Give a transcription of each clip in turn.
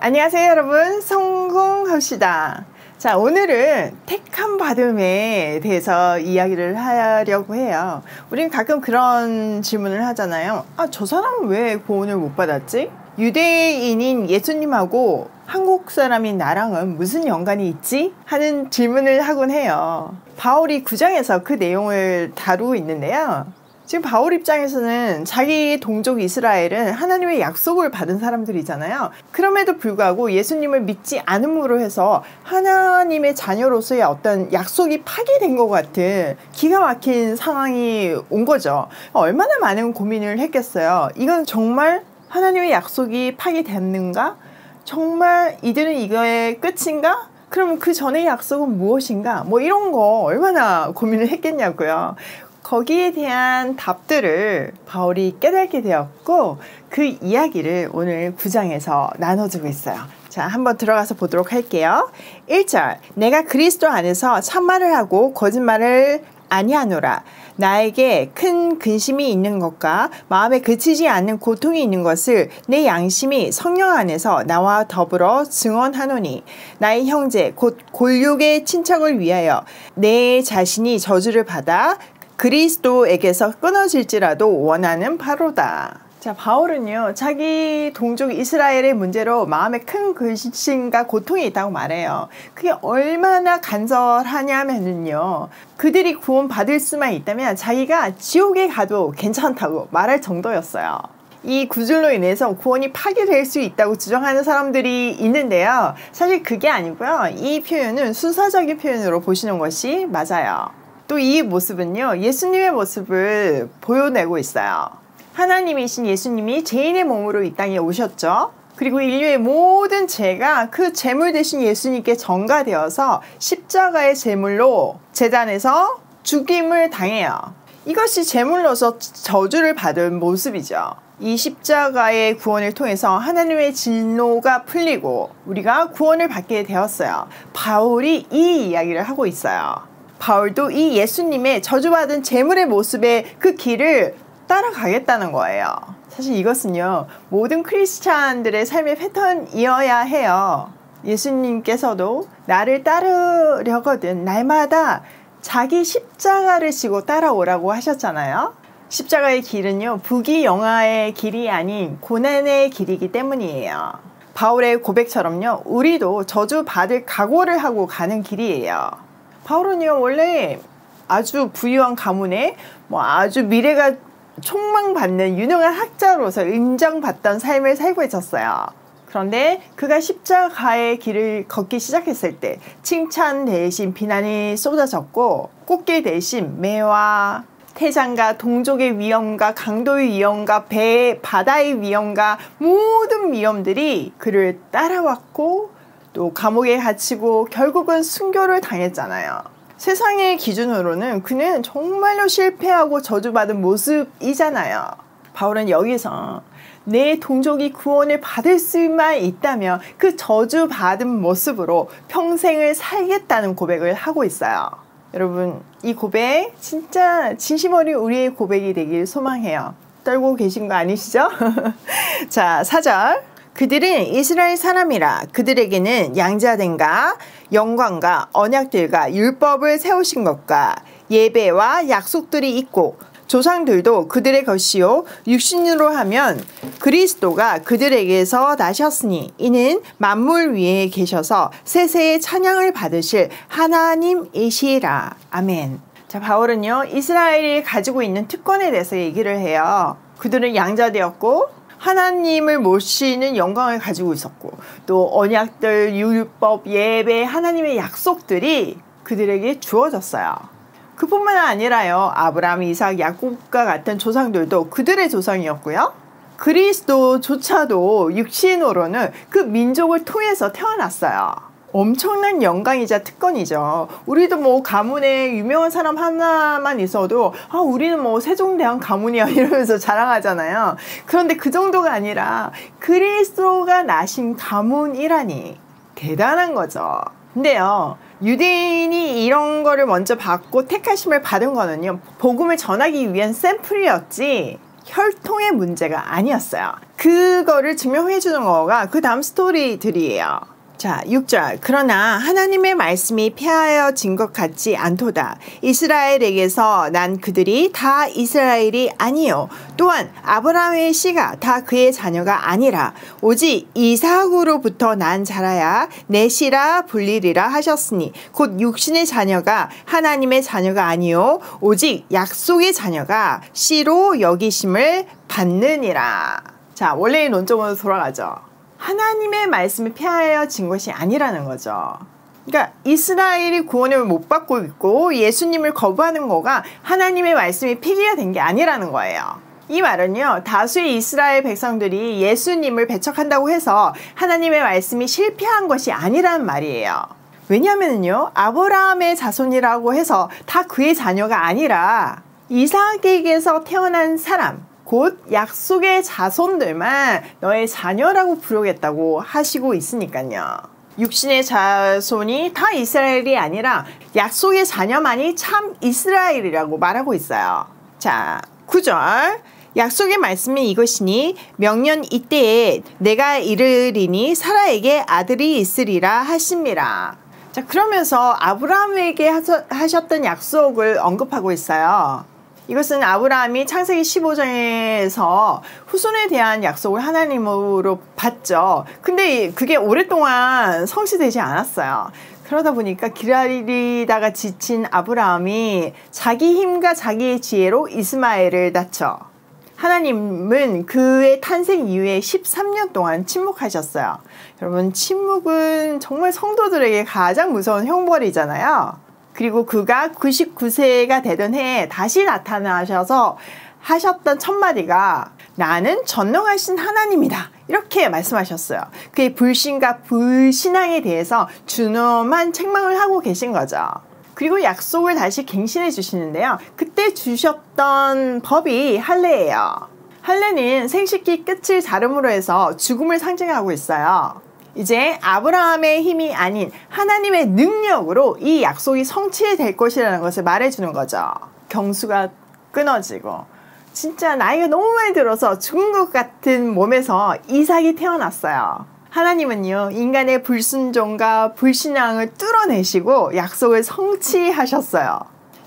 안녕하세요 여러분, 성공합시다. 자, 오늘은 택함 받음에 대해서 이야기를 하려고 해요. 우리는 가끔 그런 질문을 하잖아요. 저 사람은 왜 구원을 못 받았지? 유대인인 예수님하고 한국 사람인 나랑은 무슨 연관이 있지? 하는 질문을 하곤 해요. 바울이 9장에서 그 내용을 다루고 있는데요. 지금 바울 입장에서는 자기 동족 이스라엘은 하나님의 약속을 받은 사람들이잖아요. 그럼에도 불구하고 예수님을 믿지 않음으로 해서 하나님의 자녀로서의 어떤 약속이 파기된 것 같은 기가 막힌 상황이 온 거죠. 얼마나 많은 고민을 했겠어요. 이건 정말 하나님의 약속이 파기됐는가? 정말 이들은 이거의 끝인가? 그럼 그 전의 약속은 무엇인가? 뭐 이런 거 얼마나 고민을 했겠냐고요. 거기에 대한 답들을 바울이 깨닫게 되었고 그 이야기를 오늘 9장에서 나눠주고 있어요. 자, 한번 들어가서 보도록 할게요. 1절, 내가 그리스도 안에서 참말을 하고 거짓말을 아니하노라. 나에게 큰 근심이 있는 것과 마음에 그치지 않는 고통이 있는 것을 내 양심이 성령 안에서 나와 더불어 증언하노니 나의 형제 곧 골육의 친척을 위하여 내 자신이 저주를 받아 그리스도에게서 끊어질지라도 원하는 바로다. 자, 바울은요, 자기 동족 이스라엘의 문제로 마음에 큰 근심과 고통이 있다고 말해요. 그게 얼마나 간절하냐면요, 그들이 구원받을 수만 있다면 자기가 지옥에 가도 괜찮다고 말할 정도였어요. 이 구절로 인해서 구원이 파기될 수 있다고 주장하는 사람들이 있는데요. 사실 그게 아니고요. 이 표현은 순서적인 표현으로 보시는 것이 맞아요. 또 이 모습은요, 예수님의 모습을 보여내고 있어요. 하나님이신 예수님이 죄인의 몸으로 이 땅에 오셨죠. 그리고 인류의 모든 죄가 그 제물 대신 예수님께 전가되어서 십자가의 제물로 제단에서 죽임을 당해요. 이것이 제물로서 저주를 받은 모습이죠. 이 십자가의 구원을 통해서 하나님의 진노가 풀리고 우리가 구원을 받게 되었어요. 바울이 이 이야기를 하고 있어요. 바울도 이 예수님의 저주받은 제물의 모습의 그 길을 따라가겠다는 거예요. 사실 이것은요, 모든 크리스찬들의 삶의 패턴이어야 해요. 예수님께서도 나를 따르려거든 날마다 자기 십자가를 지고 따라오라고 하셨잖아요. 십자가의 길은요, 부귀영화의 길이 아닌 고난의 길이기 때문이에요. 바울의 고백처럼요, 우리도 저주받을 각오를 하고 가는 길이에요. 바울은요, 원래 아주 부유한 가문에 아주 미래가 촉망받는 유능한 학자로서 인정받던 삶을 살고 있었어요. 그런데 그가 십자가의 길을 걷기 시작했을 때 칭찬 대신 비난이 쏟아졌고 꽃길 대신 매와 태장과 동족의 위험과 강도의 위험과 바다의 위험과 모든 위험들이 그를 따라왔고 또 감옥에 갇히고 결국은 순교를 당했잖아요. 세상의 기준으로는 그는 정말로 실패하고 저주받은 모습이잖아요. 바울은 여기서 내 동족이 구원을 받을 수만 있다면 그 저주받은 모습으로 평생을 살겠다는 고백을 하고 있어요. 여러분, 이 고백 진짜 진심 어린 우리의 고백이 되길 소망해요. 떨고 계신 거 아니시죠? 자, 4절. 그들은 이스라엘 사람이라 그들에게는 양자됨과 영광과 언약들과 율법을 세우신 것과 예배와 약속들이 있고 조상들도 그들의 것이요 육신으로 하면 그리스도가 그들에게서 나셨으니 이는 만물 위에 계셔서 세세의 찬양을 받으실 하나님이시라. 아멘. 자, 바울은요, 이스라엘이 가지고 있는 특권에 대해서 얘기를 해요. 그들은 양자되었고 하나님을 모시는 영광을 가지고 있었고 또 언약들, 율법, 예배, 하나님의 약속들이 그들에게 주어졌어요. 그뿐만 아니라요, 아브라함, 이삭, 야곱과 같은 조상들도 그들의 조상이었고요. 그리스도조차도 육신으로는 그 민족을 통해서 태어났어요. 엄청난 영광이자 특권이죠. 우리도 가문에 유명한 사람 하나만 있어도 우리는 세종대왕 가문이야 이러면서 자랑하잖아요. 그런데 그 정도가 아니라 그리스도가 나신 가문이라니 대단한 거죠. 근데요, 유대인이 이런 거를 먼저 받고 택하심을 받은 거는요, 복음을 전하기 위한 샘플이었지 혈통의 문제가 아니었어요. 그거를 증명해 주는 거가 그 다음 스토리들이에요. 자, 6절. 그러나 하나님의 말씀이 폐하여진 것 같지 않도다. 이스라엘에게서 난 그들이 다 이스라엘이 아니요. 또한 아브라함의 씨가 다 그의 자녀가 아니라 오직 이삭으로부터 난 자라야 내 씨라 불리리라 하셨으니 곧 육신의 자녀가 하나님의 자녀가 아니요. 오직 약속의 자녀가 씨로 여기심을 받느니라. 자, 원래의 논점으로 돌아가죠. 하나님의 말씀이 폐하여진 것이 아니라는 거죠. 그러니까 이스라엘이 구원을 못 받고 있고 예수님을 거부하는 거가 하나님의 말씀이 폐기가 된 게 아니라는 거예요. 이 말은요, 다수의 이스라엘 백성들이 예수님을 배척한다고 해서 하나님의 말씀이 실패한 것이 아니라는 말이에요. 왜냐하면요, 아브라함의 자손이라고 해서 다 그의 자녀가 아니라 이삭에게서 태어난 사람, 곧 약속의 자손들만 너의 자녀라고 부르겠다고 하시고 있으니까요. 육신의 자손이 다 이스라엘이 아니라 약속의 자녀만이 참 이스라엘이라고 말하고 있어요. 자, 9절. 약속의 말씀이 이것이니 명년 이때에 내가 이르리니 사라에게 아들이 있으리라 하심이라. 자, 그러면서 아브라함에게 하셨던 약속을 언급하고 있어요. 이것은 아브라함이 창세기 15장에서 후손에 대한 약속을 하나님으로 받죠. 근데 그게 오랫동안 성취되지 않았어요. 그러다 보니까 기다리다가 지친 아브라함이 자기 힘과 자기의 지혜로 이스마엘을 낳죠. 하나님은 그의 탄생 이후에 13년 동안 침묵하셨어요. 여러분, 침묵은 정말 성도들에게 가장 무서운 형벌이잖아요. 그리고 그가 99세가 되던 해에 다시 나타나셔서 하셨던 첫마디가 나는 전능하신 하나님이다. 이렇게 말씀하셨어요. 그의 불신과 불신앙에 대해서 준엄한 책망을 하고 계신 거죠. 그리고 약속을 다시 갱신해 주시는데요. 그때 주셨던 법이 할례예요. 할례는 생식기 끝을 자름으로 해서 죽음을 상징하고 있어요. 이제 아브라함의 힘이 아닌 하나님의 능력으로 이 약속이 성취될 것이라는 것을 말해주는 거죠. 경수가 끊어지고 진짜 나이가 너무 많이 들어서 죽은 것 같은 몸에서 이삭이 태어났어요. 하나님은요, 인간의 불순종과 불신앙을 뚫어내시고 약속을 성취하셨어요.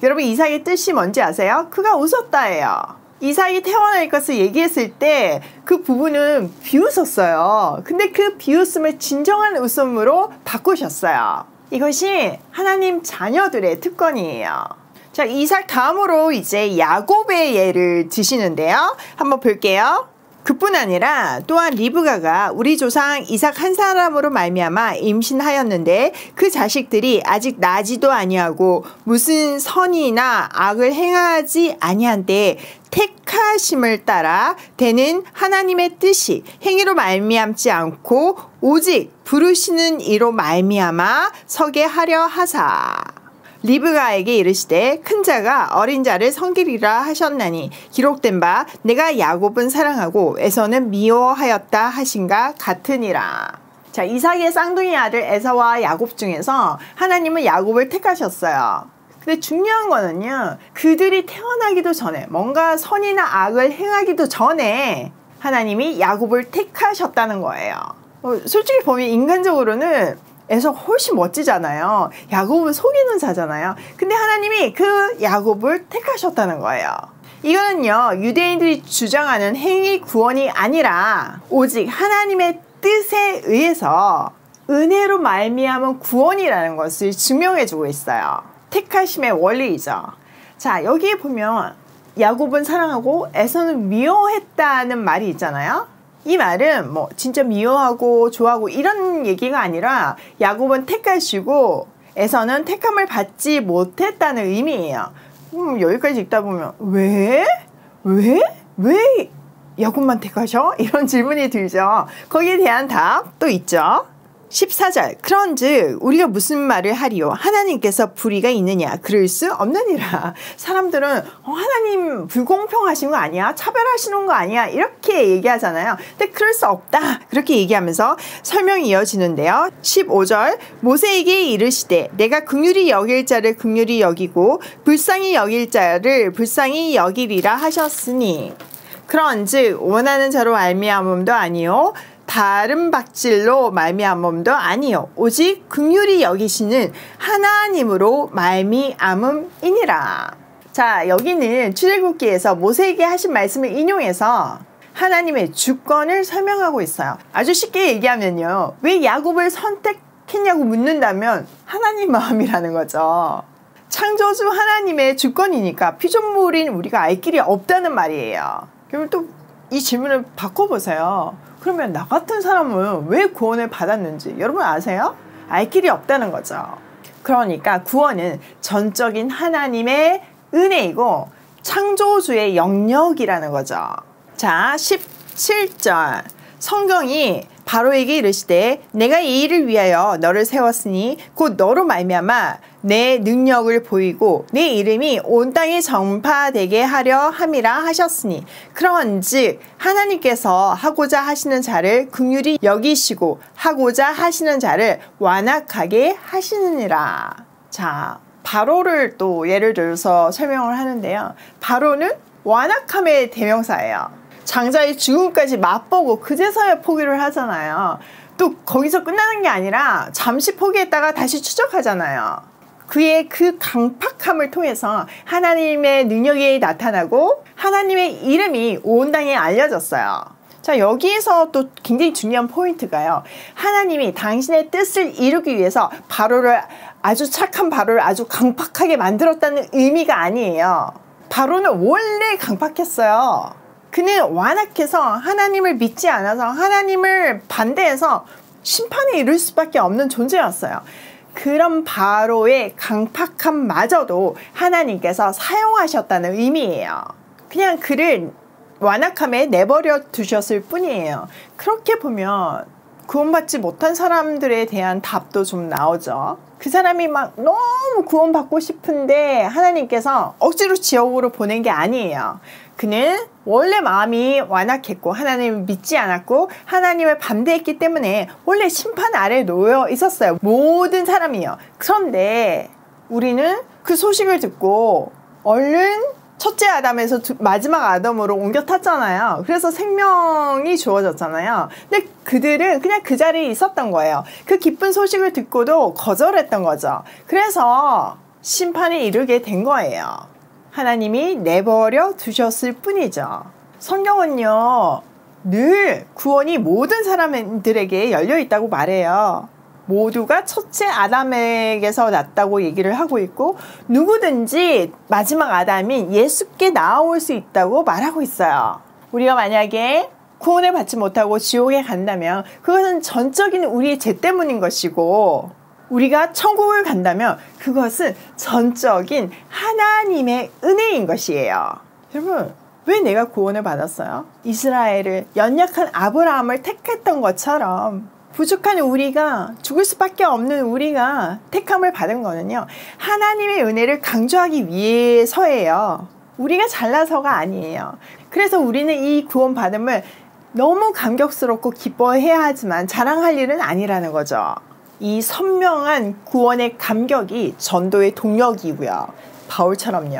여러분, 이삭의 뜻이 뭔지 아세요? 그가 웃었다예요. 이삭이 태어날 것을 얘기했을 때 그 부부는 비웃었어요. 근데 그 비웃음을 진정한 웃음으로 바꾸셨어요. 이것이 하나님 자녀들의 특권이에요. 자, 이삭 다음으로 이제 야곱의 예를 드시는데요. 한번 볼게요. 그뿐 아니라 또한 리브가가 우리 조상 이삭 한 사람으로 말미암아 임신하였는데 그 자식들이 아직 나지도 아니하고 무슨 선이나 악을 행하지 아니한 때에 택하심을 따라 되는 하나님의 뜻이 행위로 말미암지 않고 오직 부르시는 이로 말미암아 서게 하려 하사. 리브가에게 이르시되 큰 자가 어린 자를 섬기리라 하셨나니 기록된 바 내가 야곱은 사랑하고 에서는 미워하였다 하신가 같으니라. 자, 이삭의 쌍둥이 아들 에서와 야곱 중에서 하나님은 야곱을 택하셨어요. 근데 중요한 거는요, 그들이 태어나기도 전에 뭔가 선이나 악을 행하기도 전에 하나님이 야곱을 택하셨다는 거예요. 솔직히 보면 인간적으로는 에서 훨씬 멋지잖아요. 야곱은 속이는 자잖아요. 근데 하나님이 그 야곱을 택하셨다는 거예요. 이거는요, 유대인들이 주장하는 행위 구원이 아니라 오직 하나님의 뜻에 의해서 은혜로 말미암은 구원이라는 것을 증명해주고 있어요. 택하심의 원리이죠. 자, 여기에 보면 야곱은 사랑하고 에서는 미워했다는 말이 있잖아요. 이 말은 뭐 진짜 미워하고 좋아하고 이런 얘기가 아니라 야곱은 택하시고 에서는 택함을 받지 못했다는 의미예요. 여기까지 읽다 보면 왜 야곱만 택하셔? 이런 질문이 들죠. 거기에 대한 답도 있죠. 14절 그런즉 우리가 무슨 말을 하리요 하나님께서 불의가 있느냐 그럴 수 없느니라. 사람들은 하나님 불공평하신 거 아니야? 차별하시는 거 아니야? 이렇게 얘기하잖아요. 근데 그럴 수 없다 그렇게 얘기하면서 설명이 이어지는데요. 15절 모세에게 이르시되 내가 긍휼히 여길 자를 긍휼히 여기고 불쌍히 여길 자를 불쌍히 여기리라 하셨으니 그런즉 원하는 자로 말미암음도 아니요 다른 박질로 말미암음도 아니요 오직 긍휼히 여기시는 하나님으로 말미암음이니라. 자, 여기는 출애굽기에서 모세에게 하신 말씀을 인용해서 하나님의 주권을 설명하고 있어요. 아주 쉽게 얘기하면요, 왜 야곱을 선택했냐고 묻는다면 하나님 마음이라는 거죠. 창조주 하나님의 주권이니까 피조물인 우리가 알 길이 없다는 말이에요. 그러면 또 이 질문을 바꿔보세요. 그러면 나 같은 사람은 왜 구원을 받았는지 여러분 아세요? 알 길이 없다는 거죠. 그러니까 구원은 전적인 하나님의 은혜이고 창조주의 영역이라는 거죠. 자, 17절 성경이 바로에게 이르시되 내가 이 일을 위하여 너를 세웠으니 곧 너로 말미암아 내 능력을 보이고 내 이름이 온 땅에 전파되게 하려 함이라 하셨으니 그런즉 하나님께서 하고자 하시는 자를 긍휼히 여기시고 하고자 하시는 자를 완악하게 하시느니라. 자, 바로를 또 예를 들어서 설명을 하는데요. 바로는 완악함의 대명사예요. 장자의 죽음까지 맛보고 그제서야 포기를 하잖아요. 또 거기서 끝나는 게 아니라 잠시 포기했다가 다시 추적하잖아요. 그의 그 강팍함을 통해서 하나님의 능력이 나타나고 하나님의 이름이 온 땅에 알려졌어요. 자, 여기에서 또 굉장히 중요한 포인트가요. 하나님이 당신의 뜻을 이루기 위해서 바로를 아주 착한 바로를 아주 강팍하게 만들었다는 의미가 아니에요. 바로는 원래 강팍했어요. 그는 완악해서 하나님을 믿지 않아서 하나님을 반대해서 심판에 이를 수밖에 없는 존재였어요. 그런 바로의 강팍함마저도 하나님께서 사용하셨다는 의미예요. 그냥 그를 완악함에 내버려 두셨을 뿐이에요. 그렇게 보면 구원받지 못한 사람들에 대한 답도 좀 나오죠. 그 사람이 막 너무 구원받고 싶은데 하나님께서 억지로 지옥으로 보낸 게 아니에요. 그는 원래 마음이 완악했고 하나님을 믿지 않았고 하나님을 반대했기 때문에 원래 심판 아래 놓여 있었어요. 모든 사람이요. 그런데 우리는 그 소식을 듣고 얼른 첫째 아담에서 마지막 아담으로 옮겨 탔잖아요. 그래서 생명이 주어졌잖아요. 근데 그들은 그냥 그 자리에 있었던 거예요. 그 기쁜 소식을 듣고도 거절했던 거죠. 그래서 심판에 이르게 된 거예요. 하나님이 내버려 두셨을 뿐이죠. 성경은요, 늘 구원이 모든 사람들에게 열려 있다고 말해요. 모두가 첫째 아담에게서 났다고 얘기를 하고 있고 누구든지 마지막 아담인 예수께 나아올 수 있다고 말하고 있어요. 우리가 만약에 구원을 받지 못하고 지옥에 간다면 그것은 전적인 우리의 죄 때문인 것이고 우리가 천국을 간다면 그것은 전적인 하나님의 은혜인 것이에요. 여러분, 왜 내가 구원을 받았어요? 이스라엘을 연약한 아브라함을 택했던 것처럼 부족한 우리가, 죽을 수밖에 없는 우리가 택함을 받은 거는요, 하나님의 은혜를 강조하기 위해서예요. 우리가 잘나서가 아니에요. 그래서 우리는 이 구원받음을 너무 감격스럽고 기뻐해야 하지만 자랑할 일은 아니라는 거죠. 이 선명한 구원의 감격이 전도의 동력이고요. 바울처럼요.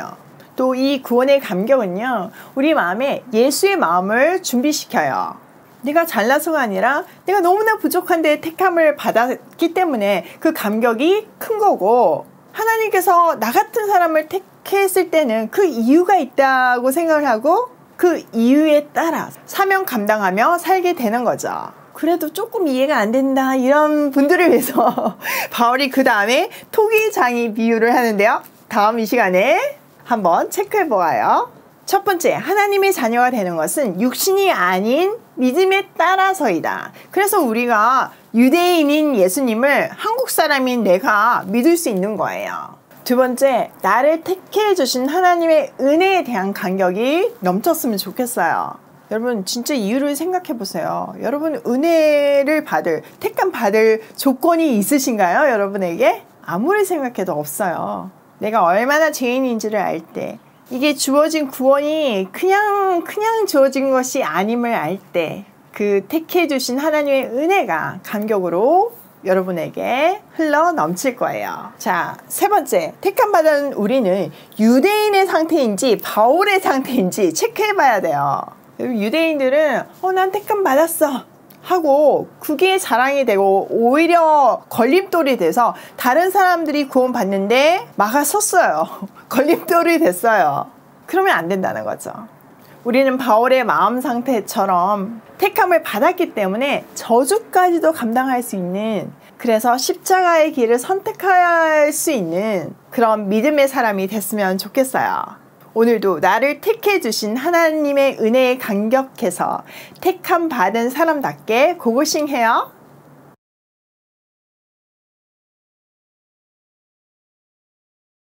또 이 구원의 감격은요, 우리 마음에 예수의 마음을 준비시켜요. 내가 잘나서가 아니라 내가 너무나 부족한데 택함을 받았기 때문에 그 감격이 큰 거고, 하나님께서 나 같은 사람을 택했을 때는 그 이유가 있다고 생각을 하고 그 이유에 따라 사명 감당하며 살게 되는 거죠. 그래도 조금 이해가 안 된다 이런 분들을 위해서 바울이 그 다음에 토기장이 비유를 하는데요. 다음 이 시간에 한번 체크해 보아요. 첫 번째, 하나님의 자녀가 되는 것은 육신이 아닌 믿음에 따라서이다. 그래서 우리가 유대인인 예수님을 한국 사람인 내가 믿을 수 있는 거예요. 두 번째, 나를 택해 주신 하나님의 은혜에 대한 감격이 넘쳤으면 좋겠어요. 여러분, 진짜 이유를 생각해 보세요. 여러분, 은혜를 받을, 택함 받을 조건이 있으신가요? 여러분에게? 아무리 생각해도 없어요. 내가 얼마나 죄인인지를 알 때, 이게 주어진 구원이 그냥 주어진 것이 아님을 알 때, 그 택해 주신 하나님의 은혜가 감격으로 여러분에게 흘러 넘칠 거예요. 자, 세 번째, 택함 받은 우리는 유대인의 상태인지 바울의 상태인지 체크해 봐야 돼요. 유대인들은 난 택함 받았어 하고 그게 자랑이 되고 오히려 걸림돌이 돼서 다른 사람들이 구원 받는데 막아섰어요. 걸림돌이 됐어요. 그러면 안 된다는 거죠. 우리는 바울의 마음 상태처럼 택함을 받았기 때문에 저주까지도 감당할 수 있는, 그래서 십자가의 길을 선택할 수 있는 그런 믿음의 사람이 됐으면 좋겠어요. 오늘도 나를 택해 주신 하나님의 은혜에 감격해서 택함 받은 사람답게 고고싱해요.